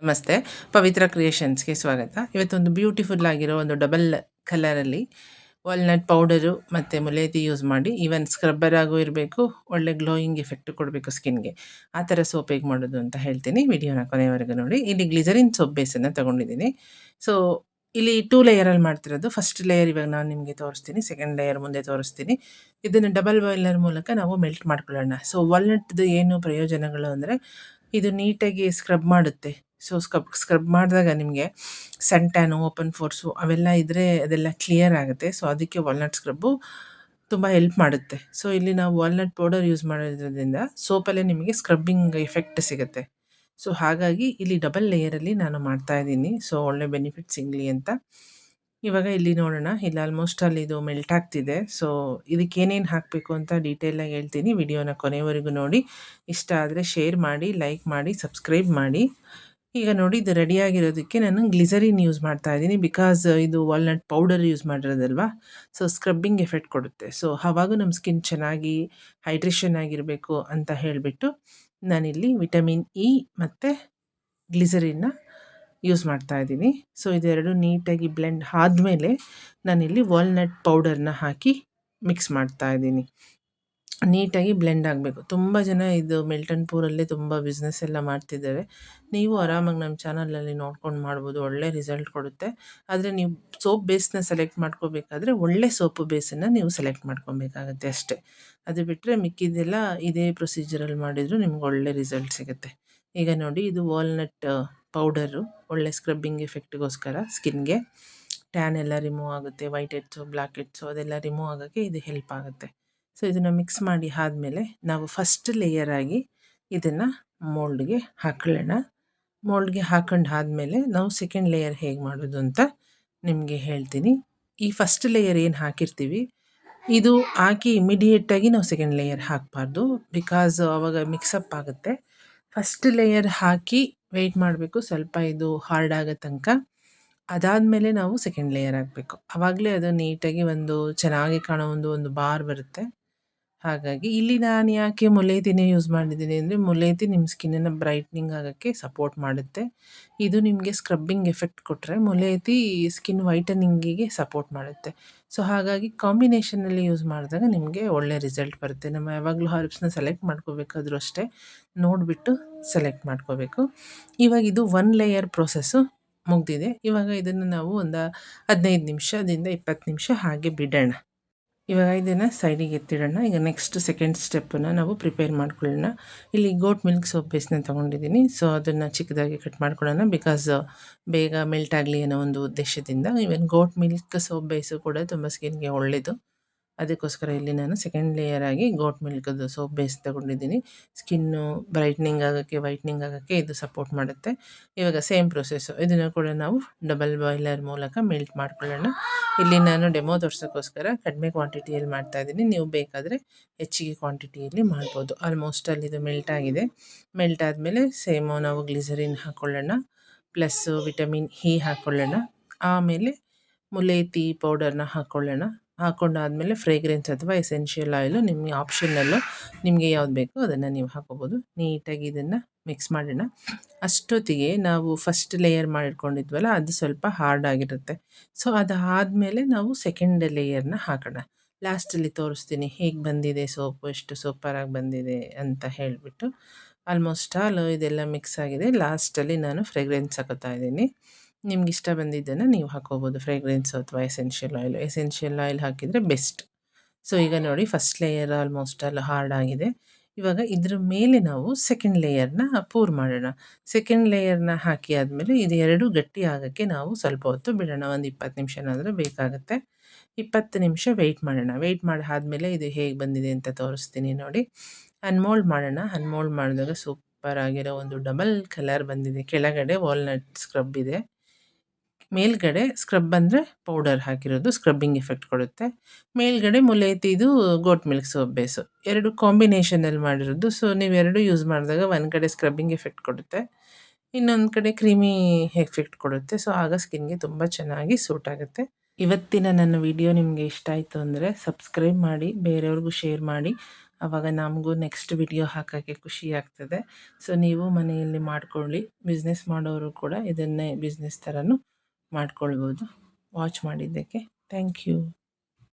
ನಮಸ್ತೆ. ಪವಿತ್ರ ಕ್ರಿಯೇಷನ್ಸ್‌ಗೆ ಸ್ವಾಗತ. ಇವತ್ತೊಂದು ಬ್ಯೂಟಿಫುಲ್ ಆಗಿರೋ ಒಂದು ಡಬಲ್ ಕಲರಲ್ಲಿ ವಾಲ್ನಟ್ ಪೌಡರು ಮತ್ತು ಮುಲೇತಿ ಯೂಸ್ ಮಾಡಿ ಈವನ್ ಸ್ಕ್ರಬ್ಬರ್ ಆಗೂ ಇರಬೇಕು, ಒಳ್ಳೆ ಗ್ಲೋಯಿಂಗ್ ಎಫೆಕ್ಟ್ ಕೊಡಬೇಕು ಸ್ಕಿನ್‌ಗೆ. ಆ ಥರ ಸೋಪ್ ಹೇಗೆ ಮಾಡೋದು ಅಂತ ಹೇಳ್ತೀನಿ. ವಿಡಿಯೋನ ಕೊನೆಯವರೆಗೂ ನೋಡಿ. ಇಲ್ಲಿ ಗ್ಲಿಸರಿನ್ ಸೋಪ್ ಬೇಸನ್ನು ತಗೊಂಡಿದ್ದೀನಿ. ಸೊ, ಇಲ್ಲಿ 2 ಲೇಯರಲ್ಲಿ ಮಾಡ್ತಿರೋದು. ಫಸ್ಟ್ ಲೇಯರ್ ಇವಾಗ ನಾನು ನಿಮಗೆ ತೋರಿಸ್ತೀನಿ. ಸೆಕೆಂಡ್ ಲೇಯರ್ ಮುಂದೆ ತೋರಿಸ್ತೀನಿ. ಇದನ್ನು ಡಬಲ್ ಬಾಯ್ಲರ್ ಮೂಲಕ ನಾವು ಮೆಲ್ಟ್ ಮಾಡ್ಕೊಳ್ಳೋಣ. ಸೊ, ವಾಲ್ನಟ್‌ದು ಏನು ಪ್ರಯೋಜನಗಳು ಅಂದರೆ, ಇದು ನೀಟಾಗಿ ಸ್ಕ್ರಬ್ ಮಾಡುತ್ತೆ. ಸೊ, ಸ್ಕ್ರಬ್ ಮಾಡಿದಾಗ ನಿಮಗೆ ಸನ್ ಟ್ಯಾನು, ಓಪನ್ ಪೋರ್ಸು ಅವೆಲ್ಲ ಇದ್ದರೆ ಅದೆಲ್ಲ ಕ್ಲಿಯರ್ ಆಗುತ್ತೆ. ಸೊ, ಅದಕ್ಕೆ ವಾಲ್ನಟ್ ಸ್ಕ್ರಬ್ಬು ತುಂಬ ಹೆಲ್ಪ್ ಮಾಡುತ್ತೆ. ಸೊ, ಇಲ್ಲಿ ನಾವು ವಾಲ್ನಟ್ ಪೌಡರ್ ಯೂಸ್ ಮಾಡೋದ್ರಿಂದ ಸೋಪಲ್ಲೇ ನಿಮಗೆ ಸ್ಕ್ರಬ್ಬಿಂಗ್ ಎಫೆಕ್ಟ್ ಸಿಗುತ್ತೆ. ಸೊ, ಹಾಗಾಗಿ ಇಲ್ಲಿ ಡಬಲ್ ಲೇಯರಲ್ಲಿ ನಾನು ಮಾಡ್ತಾ ಇದ್ದೀನಿ. ಸೊ, ಒಳ್ಳೆ ಬೆನಿಫಿಟ್ ಸಿಗಲಿ ಅಂತ. ಇವಾಗ ಇಲ್ಲಿ ನೋಡೋಣ. ಇಲ್ಲಿ ಆಲ್ಮೋಸ್ಟ್ ಅಲ್ಲಿ ಇದು ಮೆಲ್ಟ್ ಆಗ್ತಿದೆ. ಸೊ, ಇದಕ್ಕೆ ಏನೇನು ಹಾಕಬೇಕು ಅಂತ ಡೀಟೇಲಾಗಿ ಹೇಳ್ತೀನಿ. ವಿಡಿಯೋನ ಕೊನೆವರೆಗೂ ನೋಡಿ. ಇಷ್ಟ ಆದರೆ ಶೇರ್ ಮಾಡಿ, ಲೈಕ್ ಮಾಡಿ, ಸಬ್ಸ್ಕ್ರೈಬ್ ಮಾಡಿ. ಈಗ ನೋಡಿ, ಇದು ರೆಡಿಯಾಗಿರೋದಕ್ಕೆ ನಾನು ಗ್ಲಿಸರಿನ್ ಯೂಸ್ ಮಾಡ್ತಾ ಇದ್ದೀನಿ. ಬಿಕಾಸ್ ಇದು ವಾಲ್ನಟ್ ಪೌಡರ್ ಯೂಸ್ ಮಾಡಿರೋದಲ್ವಾ. ಸೊ, ಸ್ಕ್ರಬ್ಬಿಂಗ್ ಎಫೆಕ್ಟ್ ಕೊಡುತ್ತೆ. ಸೊ, ಆವಾಗೂ ನಮ್ಮ ಸ್ಕಿನ್ ಚೆನ್ನಾಗಿ ಹೈಡ್ರೇಷನ್ ಆಗಿರಬೇಕು ಅಂತ ಹೇಳಿಬಿಟ್ಟು ನಾನಿಲ್ಲಿ ವಿಟಮಿನ್ ಇ ಮತ್ತು ಗ್ಲಿಸರಿನ್ನ ಯೂಸ್ ಮಾಡ್ತಾ ಇದ್ದೀನಿ. ಸೊ, ಇದೆರಡು ನೀಟಾಗಿ ಬ್ಲೆಂಡ್ ಆದಮೇಲೆ ನಾನಿಲ್ಲಿ ವಾಲ್ನಟ್ ಪೌಡರ್ನ ಹಾಕಿ ಮಿಕ್ಸ್ ಮಾಡ್ತಾ ಇದ್ದೀನಿ. ನೀಟಾಗಿ ಬ್ಲೆಂಡ್ ಆಗಬೇಕು. ತುಂಬ ಜನ ಇದು ಮೆಲ್ಟನ್ ಪೂರಲ್ಲೇ ತುಂಬ ಬಿಸ್ನೆಸ್ ಎಲ್ಲ ಮಾಡ್ತಿದ್ದಾರೆ. ನೀವು ಆರಾಮಾಗಿ ನಮ್ಮ ಚಾನಲಲ್ಲಿ ನೋಡ್ಕೊಂಡು ಮಾಡ್ಬೋದು. ಒಳ್ಳೆ ರಿಸಲ್ಟ್ ಕೊಡುತ್ತೆ. ಆದರೆ ನೀವು ಸೋಪ್ ಬೇಸ್ನ ಸೆಲೆಕ್ಟ್ ಮಾಡ್ಕೋಬೇಕಾದ್ರೆ ಒಳ್ಳೆ ಸೋಪು ಬೇಸನ್ನು ನೀವು ಸೆಲೆಕ್ಟ್ ಮಾಡ್ಕೊಬೇಕಾಗತ್ತೆ ಅಷ್ಟೇ. ಅದು ಬಿಟ್ಟರೆ ಮಿಕ್ಕಿದ್ದೆಲ್ಲ ಇದೇ ಪ್ರೊಸೀಜರಲ್ಲಿ ಮಾಡಿದರೂ ನಿಮ್ಗೆ ಒಳ್ಳೆ ರಿಸಲ್ಟ್ ಸಿಗುತ್ತೆ. ಈಗ ನೋಡಿ, ಇದು ವಾಲ್ನಟ್ ಪೌಡರು ಒಳ್ಳೆ ಸ್ಕ್ರಬ್ಬಿಂಗ್ ಎಫೆಕ್ಟ್ಗೋಸ್ಕರ ಸ್ಕಿನ್ಗೆ. ಟ್ಯಾನ್ ಎಲ್ಲ ರಿಮೂವ್ ಆಗುತ್ತೆ. ವೈಟ್ ಹೆಡ್ಸು, ಬ್ಲ್ಯಾಕ್ ಹೆಡ್ಸು ಅದೆಲ್ಲ ರಿಮೂವ್ ಆಗೋಕ್ಕೆ ಇದು ಹೆಲ್ಪ್ ಆಗುತ್ತೆ. ಸೊ, ಇದನ್ನು ಮಿಕ್ಸ್ ಮಾಡಿ ಆದಮೇಲೆ ನಾವು ಫಸ್ಟ್ ಲೇಯರಾಗಿ ಇದನ್ನು ಮೋಲ್ಡ್ಗೆ ಹಾಕೊಳ್ಳೋಣ. ಮೋಲ್ಡ್ಗೆ ಹಾಕೊಂಡು ಆದಮೇಲೆ ನಾವು ಸೆಕೆಂಡ್ ಲೇಯರ್ ಹೇಗೆ ಮಾಡೋದು ಅಂತ ನಿಮಗೆ ಹೇಳ್ತೀನಿ. ಈ ಫಸ್ಟ್ ಲೇಯರ್ ಏನು ಹಾಕಿರ್ತೀವಿ, ಇದು ಹಾಕಿ ಇಮಿಡಿಯೇಟಾಗಿ ನಾವು ಸೆಕೆಂಡ್ ಲೇಯರ್ ಹಾಕಬಾರ್ದು. ಬಿಕಾಸ್ ಆವಾಗ ಮಿಕ್ಸಪ್ ಆಗುತ್ತೆ. ಫಸ್ಟ್ ಲೇಯರ್ ಹಾಕಿ ವೆಯ್ಟ್ ಮಾಡಬೇಕು, ಸ್ವಲ್ಪ ಇದು ಹಾರ್ಡ್ ಆಗೋ ತನಕ. ಅದಾದಮೇಲೆ ನಾವು ಸೆಕೆಂಡ್ ಲೇಯರ್ ಹಾಕಬೇಕು. ಆವಾಗಲೇ ಅದು ನೀಟಾಗಿ ಒಂದು ಚೆನ್ನಾಗಿ ಕಾಣೋ ಒಂದು ಬಾರ್ ಬರುತ್ತೆ. ಹಾಗಾಗಿ ಇಲ್ಲಿ ನಾನು ಯಾಕೆ ಮುಲೇತಿನೇ ಯೂಸ್ ಮಾಡಿದ್ದೀನಿ ಅಂದರೆ, ಮುಲೇತಿ ನಿಮ್ಮ ಸ್ಕಿನ್ನನ್ನು ಬ್ರೈಟ್ನಿಂಗ್ ಆಗೋಕ್ಕೆ ಸಪೋರ್ಟ್ ಮಾಡುತ್ತೆ. ಇದು ನಿಮಗೆ ಸ್ಕ್ರಬ್ಬಿಂಗ್ ಎಫೆಕ್ಟ್ ಕೊಟ್ಟರೆ, ಮುಲೇತಿ ಸ್ಕಿನ್ ವೈಟನಿಂಗಿಗೆ ಸಪೋರ್ಟ್ ಮಾಡುತ್ತೆ. ಸೊ, ಹಾಗಾಗಿ ಕಾಂಬಿನೇಷನಲ್ಲಿ ಯೂಸ್ ಮಾಡಿದಾಗ ನಿಮಗೆ ಒಳ್ಳೆ ರಿಸಲ್ಟ್ ಬರುತ್ತೆ. ನಮ್ಮ ಯಾವಾಗಲೂ ಹರ್ಬ್ಸ್ನ ಸೆಲೆಕ್ಟ್ ಮಾಡ್ಕೋಬೇಕಾದ್ರೂ ಅಷ್ಟೇ ನೋಡಿಬಿಟ್ಟು ಸೆಲೆಕ್ಟ್ ಮಾಡ್ಕೋಬೇಕು. ಇವಾಗ ಇದು 1 ಲೇಯರ್ ಪ್ರೊಸೆಸ್ಸು ಮುಗಿದಿದೆ. ಇವಾಗ ಇದನ್ನು ನಾವು ಒಂದು 15 ನಿಮಿಷದಿಂದ 20 ನಿಮಿಷ ಹಾಗೆ ಬಿಡೋಣ. ಇವಾಗ ಇದನ್ನು ಸೈಡಿಗೆ ಎತ್ತಿಡೋಣ. ಈಗ ನೆಕ್ಸ್ಟ್ ಸೆಕೆಂಡ್ ಸ್ಟೆಪ್ಪನ್ನು ನಾವು ಪ್ರಿಪೇರ್ ಮಾಡ್ಕೊಳ್ಳೋಣ. ಇಲ್ಲಿ ಗೋಟ್ ಮಿಲ್ಕ್ ಸೋಪ್ ಬೇಸ್ನ ತೊಗೊಂಡಿದ್ದೀನಿ. ಸೊ, ಅದನ್ನು ಚಿಕ್ಕದಾಗಿ ಕಟ್ ಮಾಡ್ಕೊಳ್ಳೋಣ. ಬಿಕಾಸ್ ಬೇಗ ಮೆಲ್ಟ್ ಆಗಲಿ ಅನ್ನೋ ಒಂದು ಉದ್ದೇಶದಿಂದ. ಈವನ್ ಗೋಟ್ ಮಿಲ್ಕ್ ಸೋಪ್ ಬೇಸು ಕೂಡ ತುಂಬ ಸ್ಕಿನ್ಗೆ ಒಳ್ಳೆಯದು. ಅದಕ್ಕೋಸ್ಕರ ಇಲ್ಲಿ ನಾನು ಸೆಕೆಂಡ್ ಲೇಯರ್ ಆಗಿ ಗೋಟ್ ಮಿಲ್ಕದ್ದು ಸೋಪ್ ಬೇಸ್ ತೊಗೊಂಡಿದ್ದೀನಿ. ಸ್ಕಿನ್ನು ಬ್ರೈಟ್ನಿಂಗ್ ಆಗೋಕ್ಕೆ, ವೈಟ್ನಿಂಗ್ ಆಗೋಕ್ಕೆ ಇದು ಸಪೋರ್ಟ್ ಮಾಡುತ್ತೆ. ಇವಾಗ ಸೇಮ್ ಪ್ರೊಸೆಸ್ಸು. ಇದನ್ನು ಕೂಡ ನಾವು ಡಬಲ್ ಬಾಯ್ಲರ್ ಮೂಲಕ ಮೆಲ್ಟ್ ಮಾಡ್ಕೊಳ್ಳೋಣ. ಇಲ್ಲಿ ನಾನು ಡೆಮೋ ತೋರ್ಸೋಕ್ಕೋಸ್ಕರ ಕಡಿಮೆ ಕ್ವಾಂಟಿಟಿಯಲ್ಲಿ ಮಾಡ್ತಾಯಿದ್ದೀನಿ. ನೀವು ಬೇಕಾದರೆ ಹೆಚ್ಚಿಗೆ ಕ್ವಾಂಟಿಟಿಯಲ್ಲಿ ಮಾಡ್ಬೋದು. ಆಲ್ಮೋಸ್ಟ್ ಅಲ್ಲಿ ಇದು ಮೆಲ್ಟ್ ಆಗಿದೆ. ಮೆಲ್ಟ್ ಆದಮೇಲೆ ಸೇಮು ನಾವು ಗ್ಲಿಸರಿನ್ ಹಾಕ್ಕೊಳ್ಳೋಣ, ಪ್ಲಸ್ಸು ವಿಟಮಿನ್ ಇ ಹಾಕ್ಕೊಳ್ಳೋಣ. ಆಮೇಲೆ ಮುಲೇತಿ ಪೌಡರ್ನ ಹಾಕ್ಕೊಳ್ಳೋಣ. ಹಾಕ್ಕೊಂಡಾದ್ಮೇಲೆ ಫ್ರೇಗ್ರೆನ್ಸ್ ಅಥವಾ ಎಸೆನ್ಷಿಯಲ್ ಆಯಿಲು ನಿಮಗೆ ಆಪ್ಷನಲ್ಲು. ನಿಮಗೆ ಯಾವ್ದು ಬೇಕೋ ಅದನ್ನು ನೀವು ಹಾಕ್ಕೋಬೋದು. ನೀಟಾಗಿ ಇದನ್ನು ಮಿಕ್ಸ್ ಮಾಡೋಣ. ಅಷ್ಟೊತ್ತಿಗೆ ನಾವು ಫಸ್ಟ್ ಲೇಯರ್ ಮಾಡಿಟ್ಕೊಂಡಿದ್ವಲ್ಲ, ಅದು ಸ್ವಲ್ಪ ಹಾರ್ಡ್ ಆಗಿರುತ್ತೆ. ಸೊ, ಅದಾದಮೇಲೆ ನಾವು ಸೆಕೆಂಡ್ ಲೇಯರ್ನ ಹಾಕೋಣ. ಲಾಸ್ಟಲ್ಲಿ ತೋರಿಸ್ತೀನಿ ಹೇಗೆ ಬಂದಿದೆ ಸೋಪು, ಎಷ್ಟು ಸೂಪರಾಗಿ ಬಂದಿದೆ ಅಂತ ಹೇಳಿಬಿಟ್ಟು. ಆಲ್ಮೋಸ್ಟ್ ಆಲ್ ಇದೆಲ್ಲ ಮಿಕ್ಸ್ ಆಗಿದೆ. ಲಾಸ್ಟಲ್ಲಿ ನಾನು ಫ್ರೇಗ್ರೆನ್ಸ್ ಹಾಕೋತಾ ಇದ್ದೀನಿ. ನಿಮ್ಗೆ ಇಷ್ಟ ಬಂದಿದ್ದನ್ನು ನೀವು ಹಾಕ್ಕೋಬೋದು, ಫ್ರೇಗ್ರೆನ್ಸು ಅಥವಾ ಎಸೆನ್ಷಿಯಲ್ ಆಯಿಲು. ಎಸೆನ್ಷಿಯಲ್ ಆಯಿಲ್ ಹಾಕಿದರೆ ಬೆಸ್ಟ್. ಸೊ, ಈಗ ನೋಡಿ first layer almost all hard ಆಗಿದೆ. ಇವಾಗ ಇದ್ರ ಮೇಲೆ ನಾವು ಸೆಕೆಂಡ್ ಲೇಯರ್ನ ಪೂರ್ ಮಾಡೋಣ. ಸೆಕೆಂಡ್ ಲೇಯರ್ನ ಹಾಕಿ ಆದಮೇಲೆ ಇದು ಎರಡು ಗಟ್ಟಿ ಆಗೋಕ್ಕೆ ನಾವು ಸ್ವಲ್ಪ ಹೊತ್ತು ಬಿಡೋಣ. ಒಂದು 20 ನಿಮಿಷನಾದರೂ ಬೇಕಾಗುತ್ತೆ. 20 ನಿಮಿಷ ವೆಯ್ಟ್ ಮಾಡೋಣ. ವೆಯ್ಟ್ ಮಾಡಿ ಆದಮೇಲೆ ಇದು ಹೇಗೆ ಬಂದಿದೆ ಅಂತ ತೋರಿಸ್ತೀನಿ ನೋಡಿ. ಅನ್ಮೋಲ್ಡ್ ಮಾಡೋಣ. ಅನ್ಮೋಲ್ಡ್ ಮಾಡಿದಾಗ ಸೂಪರ್ ಆಗಿರೋ ಒಂದು ಡಬಲ್ ಕಲರ್ ಬಂದಿದೆ. ಕೆಳಗಡೆ ವಾಲ್ನಟ್ ಸ್ಕ್ರಬ್ ಇದೆ, ಮೇಲ್ಗಡೆ ಸ್ಕ್ರಬ್ ಅಂದರೆ ಪೌಡರ್ ಹಾಕಿರೋದು, ಸ್ಕ್ರಬ್ಬಿಂಗ್ ಎಫೆಕ್ಟ್ ಕೊಡುತ್ತೆ. ಮೇಲ್ಗಡೆ ಮುಲೇತಿದು ಗೋಟ್ ಮಿಲ್ಕ್ ಸೋಪ್ ಬೇಸು, ಎರಡು ಕಾಂಬಿನೇಷನಲ್ಲಿ ಮಾಡಿರೋದು. ಸೊ, ನೀವೆರಡು ಯೂಸ್ ಮಾಡಿದಾಗ ಒಂದು ಕಡೆ ಸ್ಕ್ರಬ್ಬಿಂಗ್ ಎಫೆಕ್ಟ್ ಕೊಡುತ್ತೆ, ಇನ್ನೊಂದು ಕಡೆ ಕ್ರೀಮಿ ಎಫೆಕ್ಟ್ ಕೊಡುತ್ತೆ. ಸೊ, ಆಗ ಸ್ಕಿನ್ಗೆ ತುಂಬ ಚೆನ್ನಾಗಿ ಸೂಟ್ ಆಗುತ್ತೆ. ಇವತ್ತಿನ ನನ್ನ ವಿಡಿಯೋ ನಿಮಗೆ ಇಷ್ಟ ಆಯಿತು ಅಂದರೆ ಸಬ್ಸ್ಕ್ರೈಬ್ ಮಾಡಿ, ಬೇರೆಯವ್ರಿಗೂ ಶೇರ್ ಮಾಡಿ. ಆವಾಗ ನಮಗೂ ನೆಕ್ಸ್ಟ್ ವಿಡಿಯೋ ಹಾಕೋಕ್ಕೆ ಖುಷಿ ಆಗ್ತದೆ. ಸೊ ನೀವು ಮನೆಯಲ್ಲಿ ಮಾಡ್ಕೊಳ್ಳಿ. ಬಿಸ್ನೆಸ್ ಮಾಡೋರು ಕೂಡ ಇದನ್ನೇ ಬಿಸ್ನೆಸ್ ಥರನೂ ಮಾಡ್ಕೊಳ್ಬೋದು. ವಾಚ್ ಮಾಡಿದ್ದಕ್ಕೆ ಥ್ಯಾಂಕ್ ಯು.